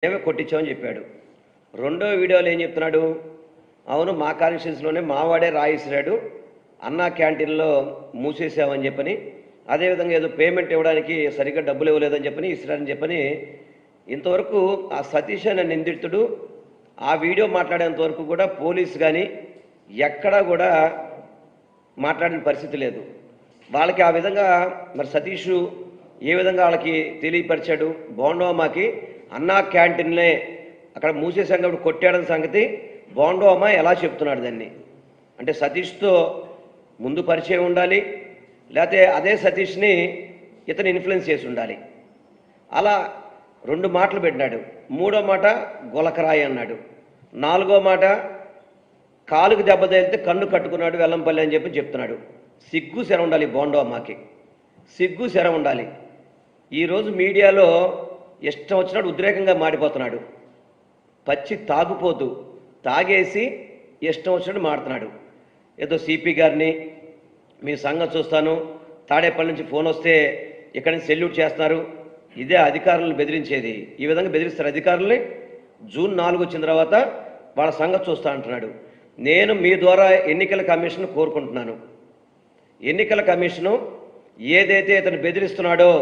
మేమే కొట్టించామని చెప్పాడు. రెండో వీడియోలో ఏం చెప్తున్నాడు? అవును, మా కాన్స్టిట్యూన్సీలోనే మావాడే రాయిసిరాడు, అన్నా క్యాంటీన్లో మూసేసామని చెప్పని, అదేవిధంగా ఏదో పేమెంట్ ఇవ్వడానికి సరిగ్గా డబ్బులు ఇవ్వలేదని చెప్పని ఇస్తారని చెప్పని. ఇంతవరకు ఆ సతీష్ అనే నిందితుడు ఆ వీడియో మాట్లాడేంత వరకు కూడా పోలీసు కానీ ఎక్కడా కూడా మాట్లాడిన పరిస్థితి లేదు. వాళ్ళకి ఆ విధంగా మరి సతీష్ ఏ విధంగా వాళ్ళకి తెలియపరిచాడు? బోండోమాకి అన్నా క్యాంటీన్లే అక్కడ మూసేసాం కాబట్టి కొట్టాడని సంగతి బోండోమా ఎలా చెప్తున్నాడు దాన్ని? అంటే సతీష్తో ముందు పరిచయం ఉండాలి, లేకపోతే అదే సతీష్ని ఇతను ఇన్ఫ్లుయెన్స్ చేసి ఉండాలి. అలా రెండు మాటలు పెట్టినాడు. మూడో మాట గొలకరాయి అన్నాడు. నాలుగో మాట కాలుకు దెబ్బ తగిలితే కన్ను కట్టుకున్నాడు వెల్లంపల్లి అని చెప్పి చెప్తున్నాడు. సిగ్గు శర ఉండాలి బోండోమాకి, సిగ్గు శర ఉండాలి. ఈరోజు మీడియాలో ఇష్టం వచ్చినట్టు ఉద్రేకంగా మాడిపోతున్నాడు. పచ్చి తాగుపోతూ తాగేసి ఇష్టం వచ్చినట్టు మాడుతున్నాడు. ఏదో సిపి గారిని మీ సంగతి చూస్తాను, తాడేపల్లి నుంచి ఫోన్ వస్తే ఇక్కడి నుంచి సెల్యూట్ చేస్తున్నారు, ఇదే అధికారులను బెదిరించేది. ఈ విధంగా బెదిరిస్తారు అధికారుల్ని. జూన్ 4 వచ్చిన తర్వాత వాళ్ళ సంగతి చూస్తా అంటున్నాడు. నేను మీ ద్వారా ఎన్నికల కమిషన్ కోరుకుంటున్నాను, ఎన్నికల కమిషను ఏదైతే ఇతను బెదిరిస్తున్నాడో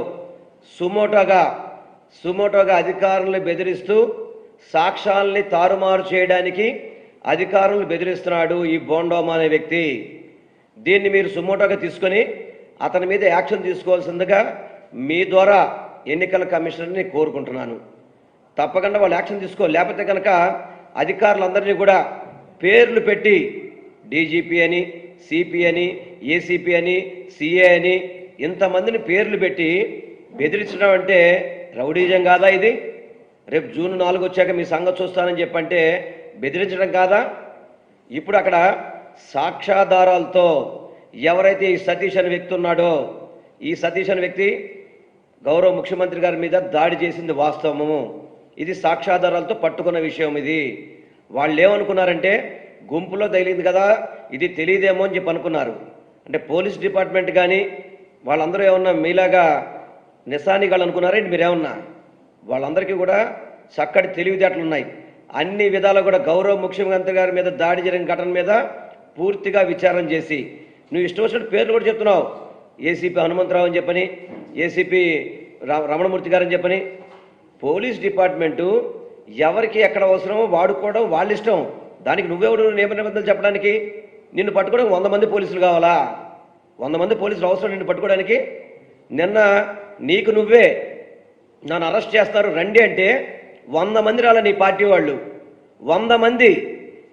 సుమోటోగా అధికారులను బెదిరిస్తూ సాక్ష్యాల్ని తారుమారు చేయడానికి అధికారులను బెదిరిస్తున్నాడు ఈ బోండోమా అనే వ్యక్తి. దీన్ని మీరు సుమోటోగా తీసుకొని అతని మీద యాక్షన్ తీసుకోవాల్సిందిగా మీ ద్వారా ఎన్నికల కమిషనర్ని కోరుకుంటున్నాను. తప్పకుండా వాళ్ళు యాక్షన్ తీసుకో, లేకపోతే కనుక అధికారులందరినీ కూడా పేర్లు పెట్టి డీజీపీ అని, సిపి అని, ఏసీపీ అని, సిఏ అని ఇంతమందిని పేర్లు పెట్టి బెదిరించడం అంటే రౌడీజం కాదా ఇది? రేపు జూన్ 4 వచ్చాక మీ సంగతి చూస్తానని చెప్పంటే బెదిరించడం కాదా? ఇప్పుడు అక్కడ సాక్ష్యాధారాలతో ఎవరైతే ఈ సతీష్ అనే వ్యక్తి ఉన్నాడో, ఈ సతీష్ అనే వ్యక్తి గౌరవ ముఖ్యమంత్రి గారి మీద దాడి చేసింది వాస్తవము, ఇది సాక్ష్యాధారాలతో పట్టుకున్న విషయం. ఇది వాళ్ళు ఏమనుకున్నారంటే గుంపులో తగిలింది కదా, ఇది తెలియదేమో అని చెప్పి అనుకున్నారు. అంటే పోలీస్ డిపార్ట్మెంట్ కానీ వాళ్ళందరూ ఏమన్నా మీలాగా నిశానిగాళ్ళు అనుకున్నారంటే మీరేమన్నా? వాళ్ళందరికీ కూడా చక్కటి తెలివితేటలు ఉన్నాయి. అన్ని విధాలు కూడా గౌరవ ముఖ్యమంత్రి గారి మీద దాడి జరిగిన ఘటన మీద పూర్తిగా విచారణ చేసి, నువ్వు ఇష్టం వచ్చినట్టు పేర్లు కూడా చెప్తున్నావు, ఏసీపీ హనుమంతరావు అని చెప్పని, ఏసీపీ రమణమూర్తి గారు అని చెప్పని. పోలీస్ డిపార్ట్మెంటు ఎవరికి ఎక్కడ అవసరమో వాడుకోవడం వాళ్ళ ఇష్టం. దానికి నువ్వెవడు నిబంధనలు చెప్పడానికి? నిన్ను పట్టుకోవడానికి 100 మంది పోలీసులు కావాలా? 100 మంది పోలీసులు అవసరం నిన్ను పట్టుకోవడానికి? నిన్న నీకు నువ్వే నన్ను అరెస్ట్ చేస్తారు రండి అంటే 100 మంది రాలా నీ పార్టీ వాళ్ళు, 100 మంది.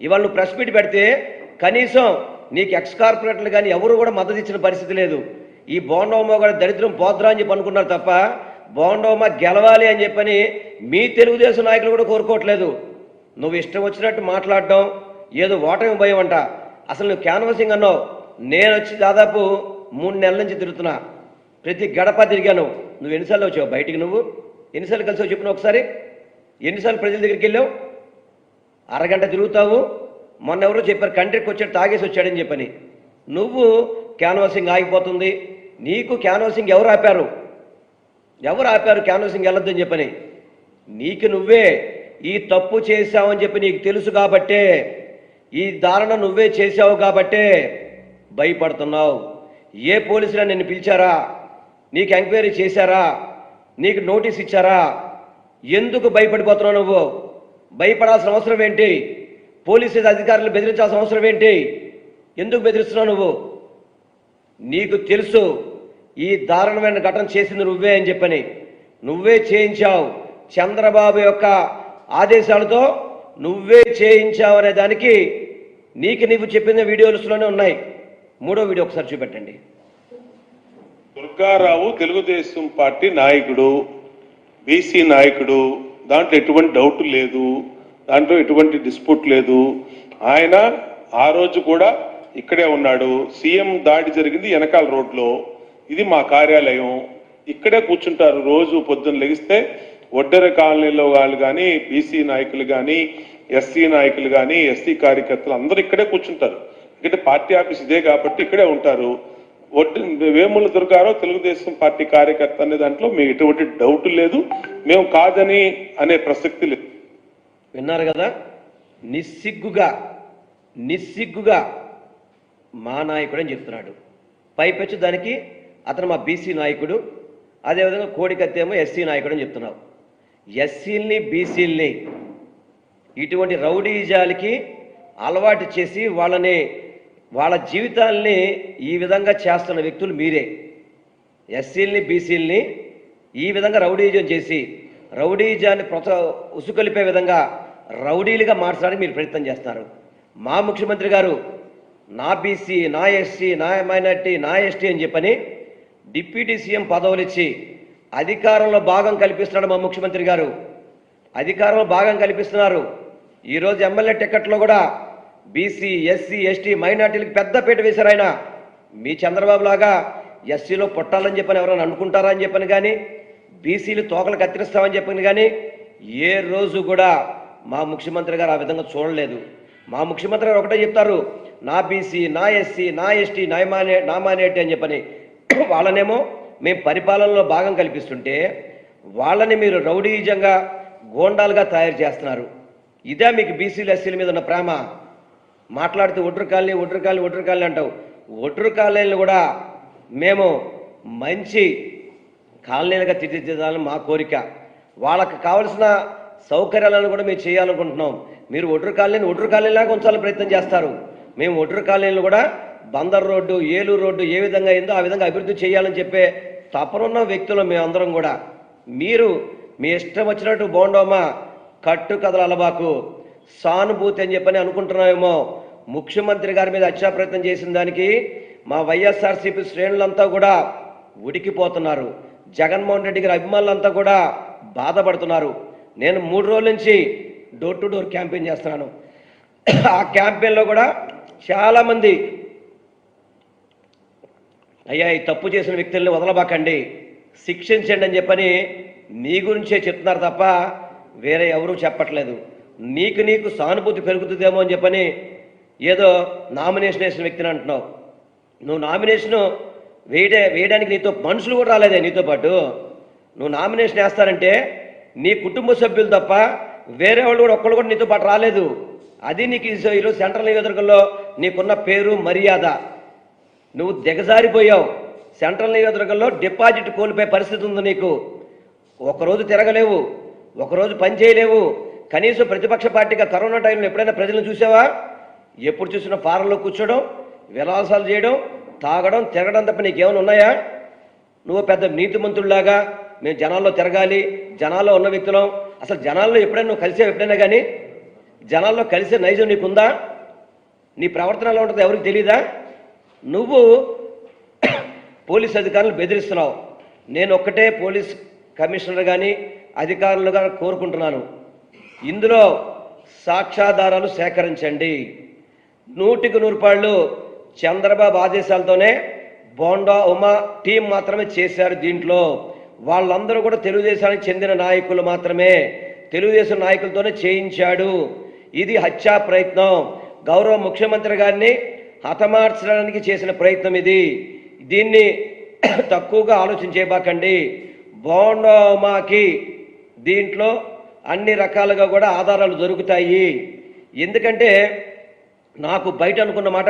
ఇవాళ నువ్వు ప్రెస్ మీట్ పెడితే కనీసం నీకు ఎక్స్ కార్పొరేటర్లు కానీ ఎవరు కూడా మద్దతు ఇచ్చిన పరిస్థితి లేదు. ఈ బోండోమా కూడా దరిద్రం పోద్రా అని చెప్పి అనుకున్నారు తప్ప బోండోమా గెలవాలి అని చెప్పని మీ తెలుగుదేశం నాయకులు కూడా కోరుకోవట్లేదు. నువ్వు ఇష్టం వచ్చినట్టు మాట్లాడడం ఏదో ఓటమి భయం అంట. అసలు నువ్వు క్యాన్వాసింగ్ అన్నావు, నేను వచ్చి దాదాపు 3 నెలల నుంచి తిరుగుతున్నా, ప్రతి గడప తిరిగాను. నువ్వు ఎన్నిసార్లు వచ్చావు బయటికి? నువ్వు ఎన్నిసార్లు కలిసావు చెప్పిన ఒకసారి? ఎన్నిసార్లు ప్రజల దగ్గరికి వెళ్ళావు? అరగంట తిరుగుతావు. మొన్న ఎవరో చెప్పారు కంట్రీకి వచ్చాడు తాగేసి వచ్చాడని చెప్పని. నువ్వు క్యాన్వాసింగ్ ఆగిపోతుంది, నీకు క్యాన్వాసింగ్ ఎవరు ఆపారు క్యాన్వాసింగ్ వెళ్ళొద్దని చెప్పని? నీకు నువ్వే ఈ తప్పు చేశావని చెప్పి నీకు తెలుసు కాబట్టే, ఈ దారుణం నువ్వే చేశావు కాబట్టే భయపడుతున్నావు. ఏ పోలీసులు నిన్ను పిలిచారా? నీకు ఎంక్వైరీ చేశారా? నీకు నోటీస్ ఇచ్చారా? ఎందుకు భయపడిపోతున్నావు నువ్వు? భయపడాల్సిన అవసరం ఏంటి? పోలీసు అధికారులు బెదిరించాల్సిన అవసరం ఏంటి? ఎందుకు బెదిరిస్తున్నావు నువ్వు? నీకు తెలుసు ఈ దారుణమైన ఘటన చేసింది నువ్వే అని చెప్పని. నువ్వే చేయించావు, చంద్రబాబు యొక్క ఆదేశాలతో నువ్వే చేయించావు అనే దానికి నీకు నువ్వు చెప్పిన వీడియోస్లోనే ఉన్నాయి. మూడో వీడియో ఒకసారి చూపెట్టండి. దుర్గారావు తెలుగుదేశం పార్టీ నాయకుడు, బీసీ నాయకుడు, దాంట్లో ఎటువంటి డౌట్ లేదు, దాంట్లో ఎటువంటి డిస్ప్యూట్ లేదు. ఆయన ఆ రోజు కూడా ఇక్కడే ఉన్నాడు. సీఎం దాడి జరిగింది వెనకాల రోడ్లో, ఇది మా కార్యాలయం, ఇక్కడే కూర్చుంటారు రోజు పొద్దున్న లెగిస్తే. ఒడ్డెర కాలనీలో వాళ్ళు కానీ, బీసీ నాయకులు కానీ, ఎస్సీ నాయకులు కానీ, ఎస్సీ కార్యకర్తలు అందరూ ఇక్కడే కూర్చుంటారు. ఎందుకంటే పార్టీ ఆఫీస్ ఇదే కాబట్టి ఇక్కడే ఉంటారు. వేముల దుర్గారావు తెలుగుదేశం పార్టీ కార్యకర్త అనే దాంట్లో మీకు ఎటువంటి డౌట్ లేదు. మేము కాదని అనే ప్రసక్తి లేదు. విన్నారు కదా, నిస్సిగ్గుగా మా నాయకుడు అని చెప్తున్నాడు. పైపెచ్చు దానికి అతను మా బీసీ నాయకుడు, అదేవిధంగా కోడికత్తేమో ఎస్సీ నాయకుడు అని చెప్తున్నావు. ఎస్సీల్ని బీసీల్ని ఇటువంటి రౌడీజాలకి అలవాటు చేసి వాళ్ళ జీవితాల్ని ఈ విధంగా చేస్తున్న వ్యక్తులు మీరే. ఎస్సీల్ని బీసీల్ని ఈ విధంగా రౌడీజం చేసి రౌడీజాన్ని ఉసుకొలిపే విధంగా రౌడీలుగా మార్చడానికి మీరు ప్రయత్నం చేస్తున్నారు. మా ముఖ్యమంత్రి గారు నా బీసీ, నా ఎస్సీ, నా మైనార్టీ, నా ఎస్టీ అని చెప్పని డిప్యూటీ సీఎం పదవులు ఇచ్చి అధికారంలో భాగం కల్పిస్తున్నాడు మా ముఖ్యమంత్రి గారు. అధికారంలో భాగం కల్పిస్తున్నారు. ఈరోజు ఎమ్మెల్యే టికెట్లో కూడా బీసీ, ఎస్సీ, ఎస్టీ, మైనార్టీలకు పెద్ద పీట వేశారు ఆయన. మీ చంద్రబాబు లాగా ఎస్సీలో పుట్టాలని చెప్పని ఎవరైనా అనుకుంటారా అని చెప్పని కానీ, బీసీలు తోకలు కత్తిరిస్తామని చెప్పని కానీ ఏ రోజు కూడా మా ముఖ్యమంత్రి గారు ఆ విధంగా చూడలేదు. మా ముఖ్యమంత్రి గారు ఒకటే చెప్తారు, నా బీసీ, నా ఎస్సీ, నా ఎస్టీ, నా మైనార్టీ అని చెప్పని. వాళ్ళనేమో మేము పరిపాలనలో భాగం కల్పిస్తుంటే వాళ్ళని మీరు రౌడీజంగా గోండాలుగా తయారు చేస్తున్నారు. ఇదే మీకు బీసీలు ఎస్సీల మీద ఉన్న ప్రేమ? మాట్లాడితే ఒడ్రు కాలనీ అంటావు. ఒడ్రు కాలనీలు కూడా మేము మంచి కాలనీలుగా తీర్చిదిద్దాలని మా కోరిక. వాళ్ళకి కావలసిన సౌకర్యాలను కూడా మేము చేయాలనుకుంటున్నాం. మీరు ఒడ్రు కాలనీలాగా ఉంచాలని ప్రయత్నం చేస్తారు. మేము ఒడ్రు కాలనీలు కూడా బందర్ రోడ్డు, ఏలూరు రోడ్డు ఏ విధంగా అయిందో ఆ విధంగా అభివృద్ధి చేయాలని చెప్పే తపనున్న వ్యక్తులు మేమందరం కూడా. మీరు మీ ఇష్టం వచ్చినట్టు బోండోమా కట్టు కథలు అలబాకు సానుభూతి అని చెప్పని అనుకుంటున్నామేమో. ముఖ్యమంత్రి గారి మీద హత్యా ప్రయత్నం చేసిన దానికి మా వైఎస్ఆర్సీపీ శ్రేణులంతా కూడా ఉడికిపోతున్నారు. జగన్మోహన్ రెడ్డి గారి అభిమానులంతా కూడా బాధపడుతున్నారు. నేను 3 రోజుల నుంచి డోర్ టు డోర్ క్యాంపెయిన్ చేస్తున్నాను. ఆ క్యాంపెయిన్లో కూడా చాలామంది అయ్యా ఈ తప్పు చేసిన వ్యక్తుల్ని వదలబాకండి, శిక్షించండి అని చెప్పని నీ గురించే చెప్తున్నారు తప్ప వేరే ఎవరూ చెప్పట్లేదు. నీకు సానుభూతి పెరుగుతుందేమో అని చెప్పని ఏదో నామినేషన్ వేసిన వ్యక్తిని అంటున్నావు. నువ్వు నామినేషన్ వేయడానికి నీతో మనుషులు కూడా రాలేదే. నీతో పాటు నువ్వు నామినేషన్ వేస్తానంటే నీ కుటుంబ సభ్యులు తప్ప వేరే వాళ్ళు కూడా ఒక్కళ్ళు కూడా నీతో పాటు రాలేదు. అది నీకు ఈరోజు సెంట్రల్ నియోజకవర్గంలో నీకున్న పేరు మర్యాద. నువ్వు దిగజారిపోయావు. సెంట్రల్ నియోజకవర్గంలో డిపాజిట్ కోల్పోయే పరిస్థితి ఉంది నీకు. ఒకరోజు తిరగలేవు, ఒకరోజు పని చేయలేవు. కనీసం ప్రతిపక్ష పార్టీగా కరోనా టైంలో ఎప్పుడైనా ప్రజలను చూసావా? ఎప్పుడు చూసినా ఫారంలో కూర్చోడం, విలాసాలు చేయడం, తాగడం, తిరగడం తప్ప నీకేమైనా ఉన్నాయా? నువ్వు పెద్ద నీతిమంతుడిలాగా మేము జనాల్లో తిరగాలి, జనాల్లో ఉన్న వ్యక్తులం. అసలు జనాల్లో ఎప్పుడైనా నువ్వు కలిసావు? ఎప్పుడైనా కానీ జనాల్లో కలిసే నైజం నీకుందా? నీ ప్రవర్తన ఎలా ఉంటుందో ఎవరికి తెలీదా? నువ్వు పోలీస్ అధికారులు బెదిరిస్తున్నావు. నేను ఒక్కటే పోలీస్ కమిషనర్ కానీ అధికారులుగా కోరుకుంటున్నాను, ఇందులో సాక్ష్యాధారాలు సేకరించండి. 100కి 100 చంద్రబాబు ఆదేశాలతోనే బోండా ఉమా టీం మాత్రమే చేశారు. దీంట్లో వాళ్ళందరూ కూడా తెలుగుదేశానికి చెందిన నాయకులు మాత్రమే, తెలుగుదేశం నాయకులతోనే చేయించాడు. ఇది హత్యా ప్రయత్నం. గౌరవ ముఖ్యమంత్రి గారిని హతమార్చడానికి చేసిన ప్రయత్నం ఇది. దీన్ని తక్కువగా ఆలోచించేయబాకండి. బోండా ఉమాకి దీంట్లో అన్ని రకాలుగా కూడా ఆధారాలు దొరుకుతాయి. ఎందుకంటే నాకు బయట అనుకున్న మాట